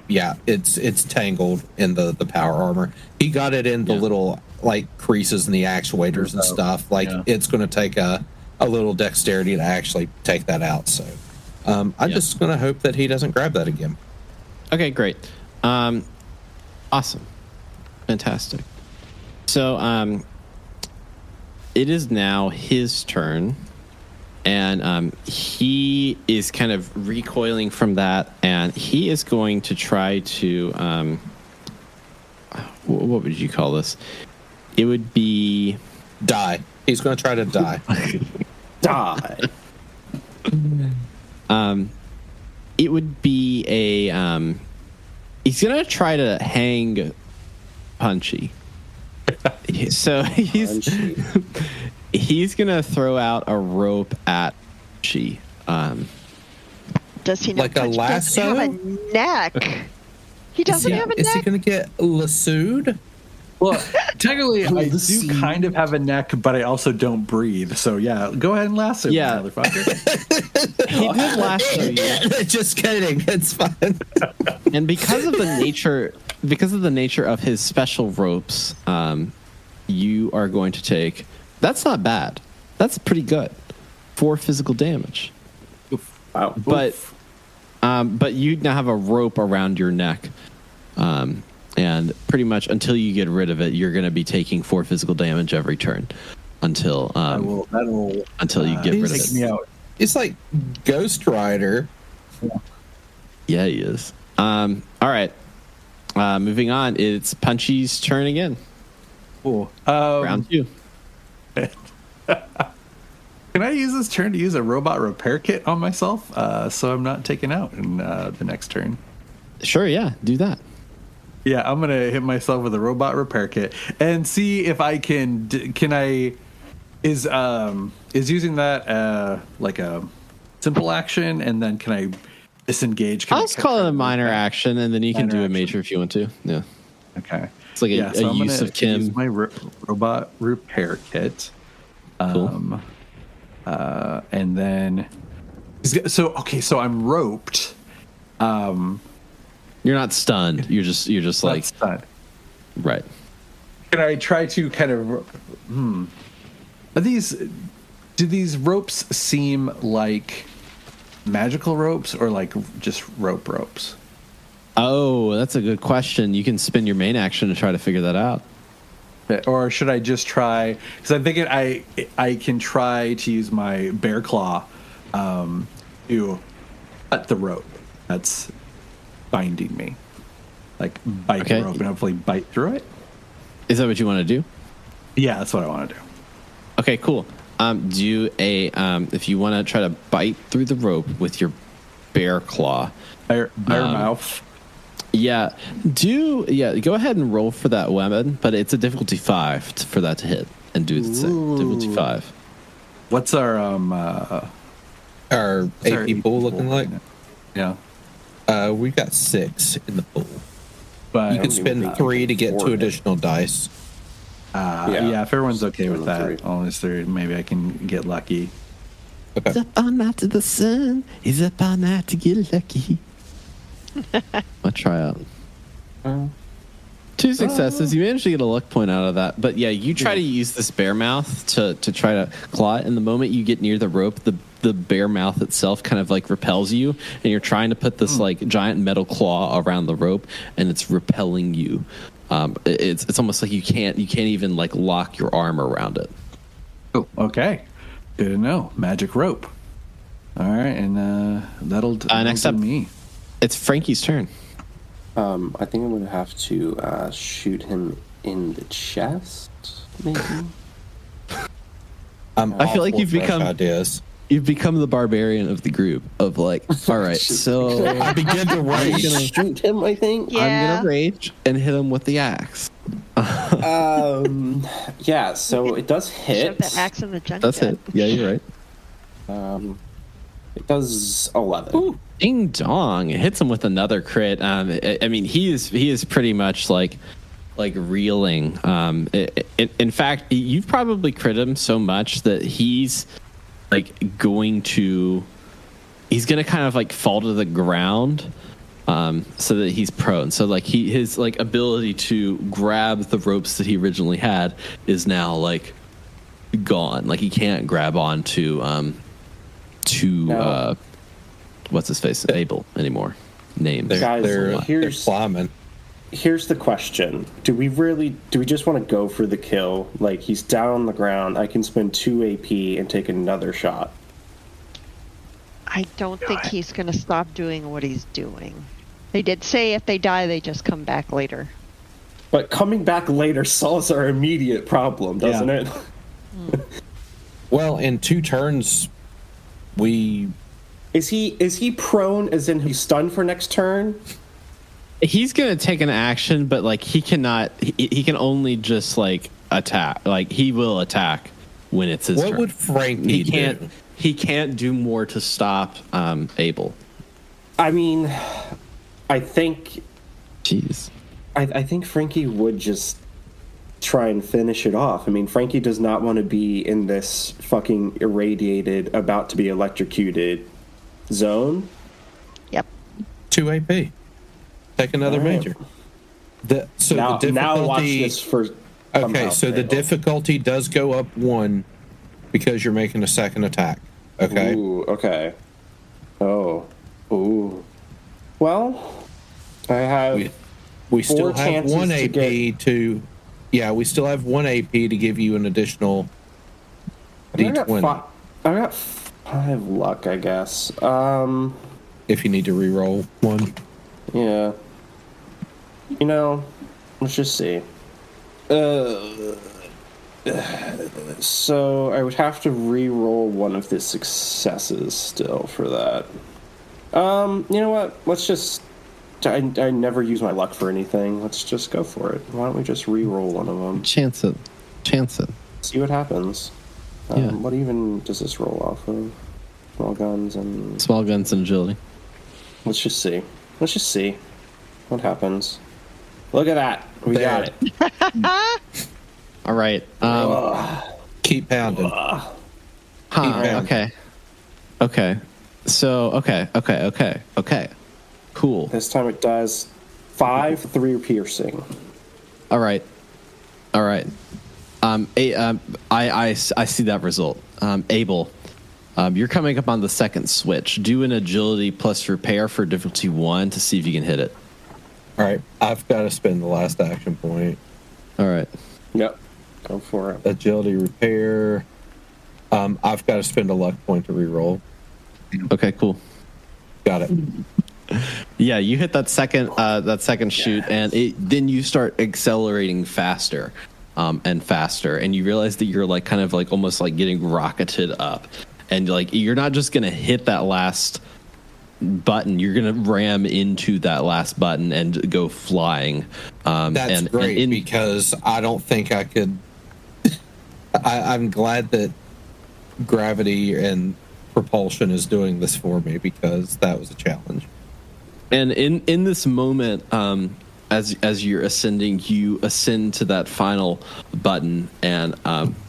Yeah, it's tangled in the power armor. He got it in the little like creases in the actuators and stuff. Like it's going to take a little dexterity to actually take that out. So I'm just going to hope that he doesn't grab that again. Okay, great. Awesome. Fantastic. So it is now his turn. And he is kind of recoiling from that, and he is going to try to, what would you call this? It would be... Die. He's going to try to die. Die. It would be a... he's going to try to hang Punchy. So he's going to throw out a rope at Punchy. Does he know Like a Punch doesn't lasso? have a neck? He doesn't have a Is he neck? going to get lassoed? Well, technically, I do kind of have a neck, but I also don't breathe. So, yeah, go ahead and lasso me, motherfucker. He did lasso you. Just kidding. It's fine. And because of the nature because of the nature of his special ropes, you are going to take. That's not bad. That's pretty good. 4 physical damage. Wow. But you now have a rope around your neck, and pretty much until you get rid of it, you're going to be taking 4 physical damage every turn until until you get rid of it. Me out. It's like Ghost Rider. Yeah, he is. All right. Moving on. It's Punchy's turn again. Cool. Round 2. Can I use this turn to use a robot repair kit on myself, so I'm not taken out in the next turn? Sure. Yeah. Do that. Yeah, I'm gonna hit myself with a robot repair kit and see if I can. Is using that like a simple action, and then can I disengage? I'll just call it a minor action, and then you can do a major if you want to. Yeah. Okay. It's like a use of Kim. Use my robot repair kit. Cool. And then so I'm roped. You're not stunned. You're just like stunned. Right. Can I try to kind of do these ropes seem like magical ropes or like just ropes? Oh, that's a good question. You can spend your main action to try to figure that out. Or should I just try? Because I'm thinking I can try to use my bear claw to cut the rope that's binding me, like bite the rope and hopefully bite through it. Is that what you want to do? Yeah, that's what I want to do. Okay, cool. Do a if you want to try to bite through the rope with your bear claw, bear mouth. Yeah, go ahead and roll for that weapon, but it's a difficulty 5 for that to hit and do the same. Difficulty 5. What's our AP pool looking like? Yeah. We got 6 in the pool. But you can spend 3 to get 2 additional dice. Yeah, if everyone's okay with that, only 3, maybe I can get lucky. Okay. He's up all night to the sun. He's up all night to get lucky. I'll try out. 2 successes. You managed to get a luck point out of that. But yeah, you try to use this bear mouth to try to claw it. And the moment you get near the rope, the bear mouth itself kind of like repels you. And you're trying to put this like giant metal claw around the rope, and it's repelling you. It's almost like you can't even like lock your arm around it. Oh, okay. Good to know. Magic rope. All right, and that'll next up me. It's Frankie's turn. I think I'm going to have to shoot him in the chest, maybe. I feel like you've become the barbarian of the group. Of like, all right, so I begin to rage. I'm gonna shoot him. I think. Yeah. I'm gonna rage and hit him with the axe. Yeah. So it does hit. Shove that axe in the junk. That's it. Yeah, you're right. It does 11. Ooh, ding dong! It hits him with another crit. I mean, he is pretty much like reeling. In fact, you've probably crit him so much that he's going to kind of like fall to the ground, so that he's prone. So like his like ability to grab the ropes that he originally had is now like gone. Like he can't grab on to what's his face, Abel anymore. Names. Guys, they're climbing. Here's the question: do we just want to go for the kill? Like, he's down on the ground. I can spend 2 AP and take another shot. I don't think he's going to stop doing what he's doing. They did say if they die, they just come back later. But coming back later solves our immediate problem, doesn't it? Well, in 2 turns, Is he prone, as in he's stunned for next turn? He's gonna take an action, but like he cannot. He can only just like attack. Like he will attack when it's his turn. What would Frankie do? He can't do more to stop Abel. I mean, I think. Jeez. I think Frankie would just try and finish it off. I mean, Frankie does not want to be in this fucking irradiated, about to be electrocuted zone. Yep. 2 AP. Take another major. So now, the difficulty. now watch this for. Okay, so the difficulty does go up 1 because you're making a second attack. Okay. Ooh, okay. Oh. Ooh. Well, I have. We still 4 have chances 1 to AP get- to. Yeah, we still have 1 AP to give you an additional D20 I got 5 luck, I guess. if you need to re-roll 1. Yeah. You know, let's just see. So I would have to re-roll one of the successes still for that. You know what? Let's just. I never use my luck for anything. Let's just go for it. Why don't we just re-roll one of them? Chance it. See what happens. Yeah. What even does this roll off of? Small guns and. Small guns and agility. Let's just see. What happens. Look at that. We got it. All right. Keep pounding. Huh, pounding. Okay. So, okay. Cool. This time it does 5, 3 piercing. All right. I see that result. Abel, you're coming up on the second switch. Do an agility plus repair for difficulty 1 to see if you can hit it. All right, I've got to spend the last action point. All right. Yep. Go for it. Agility repair. I've got to spend a luck point to re-roll. Okay, cool. Got it. Yeah, you hit that second shoot, and then you start accelerating faster and faster, and you realize that you're like kind of like almost like getting rocketed up, and like you're not just gonna hit that last button, you're gonna ram into that last button and go flying. That's great because I don't think I could. I'm glad that gravity and propulsion is doing this for me because that was a challenge. And in this moment, as you're ascending, you ascend to that final button, and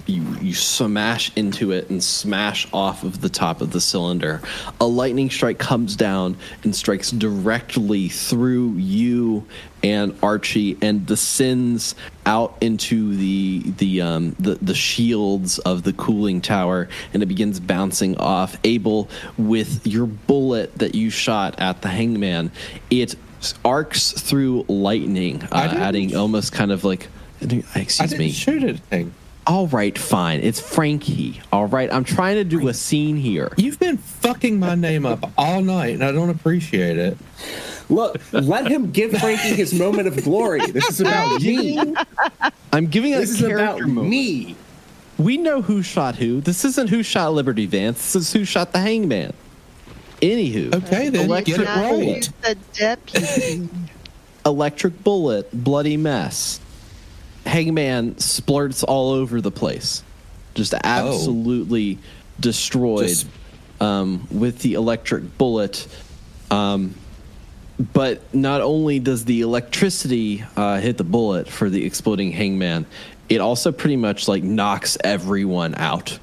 you smash into it and smash off of the top of the cylinder. A lightning strike comes down and strikes directly through you and Archie, and descends out into the shields of the cooling tower, and it begins bouncing off. Abel, with your bullet that you shot at the hangman, it arcs through lightning, adding almost kind of like, excuse me, shoot anything. All right, fine. It's Frankie. All right, I'm trying to do a scene here. You've been fucking my name up all night, and I don't appreciate it. Look, let him give Frankie his moment of glory. This is about me. I'm giving This is about character moment. me. We know who shot who. This isn't who shot Liberty Vance. This is who shot the hangman. Anywho. Okay, then Electric get it bullet. right. The deputy. Electric bullet. Bloody mess. Hangman splurts all over the place. Just absolutely destroyed with the electric bullet. But not only does the electricity hit the bullet for the exploding hangman, it also pretty much like knocks everyone out,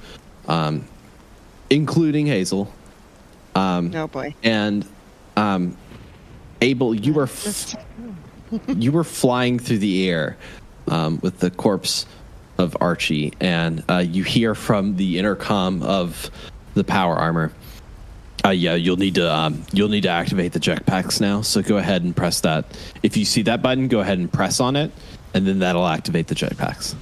including Hazel. Oh boy. And Abel, you were you were flying through the air with the corpse of Archie, and you hear from the intercom of the power armor. Yeah, you'll need to activate the jetpacks now. So go ahead and press that. If you see that button, go ahead and press on it, and then that'll activate the jetpacks.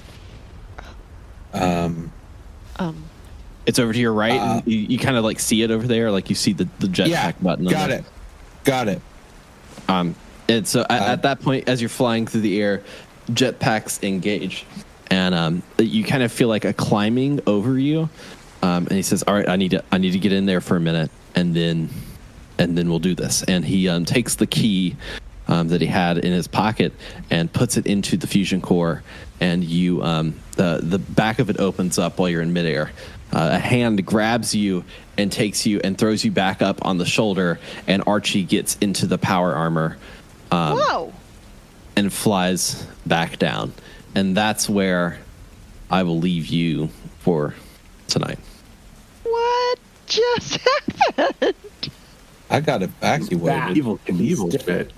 It's over to your right. And you kind of like see it over there, like you see the jetpack button. Got it. And so at that point, as you're flying through the air, jetpacks engage, and you kind of feel like a climbing over you. And he says, "All right, I need to get in there for a minute, and then we'll do this." And he takes the key that he had in his pocket and puts it into the fusion core, and you the back of it opens up while you're in midair. A hand grabs you and takes you and throws you back up on the shoulder, and Archie gets into the power armor. Whoa! And flies back down, and that's where I will leave you for tonight. What just happened? I got evacuated. Evil shit.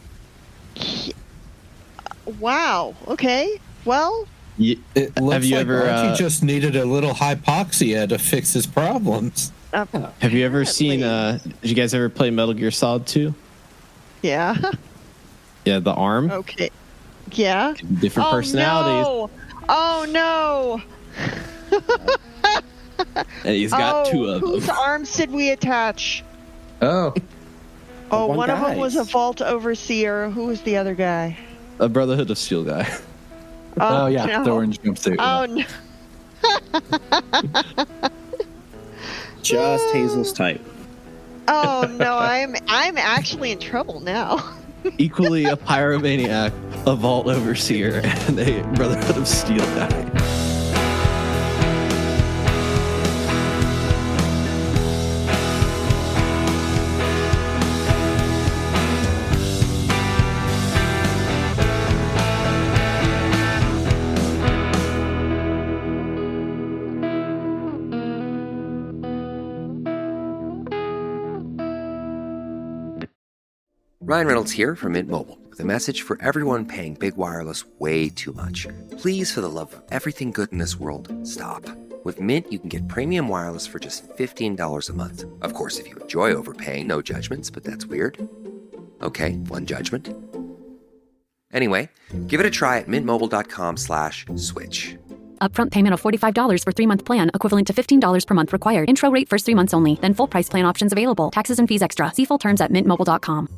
Wow. Okay. Well, It looks Have you like ever, Archie just needed a little hypoxia to fix his problems. Have you ever seen? Did you guys ever play Metal Gear Solid 2? Yeah. Yeah, the arm. Okay. Yeah. Different personalities. No. Oh no. And he's got two of them. Whose arms did we attach? Oh. Oh, One one of them was a guy's. vault overseer. Who was the other guy? A Brotherhood of Steel guy. Oh, yeah, no. the orange jumpsuit. Oh no. Just Hazel's type. Oh no, I'm actually in trouble now. Equally a pyromaniac, a vault overseer, and a Brotherhood of Steel guy. Ryan Reynolds here from Mint Mobile with a message for everyone paying big wireless way too much. Please, for the love of everything good in this world, stop. With Mint, you can get premium wireless for just $15 a month. Of course, if you enjoy overpaying, no judgments, but that's weird. Okay, one judgment. Anyway, give it a try at mintmobile.com/switch. Upfront payment of $45 for 3-month plan, equivalent to $15 per month required. Intro rate first 3 months only, then full price plan options available. Taxes and fees extra. See full terms at mintmobile.com.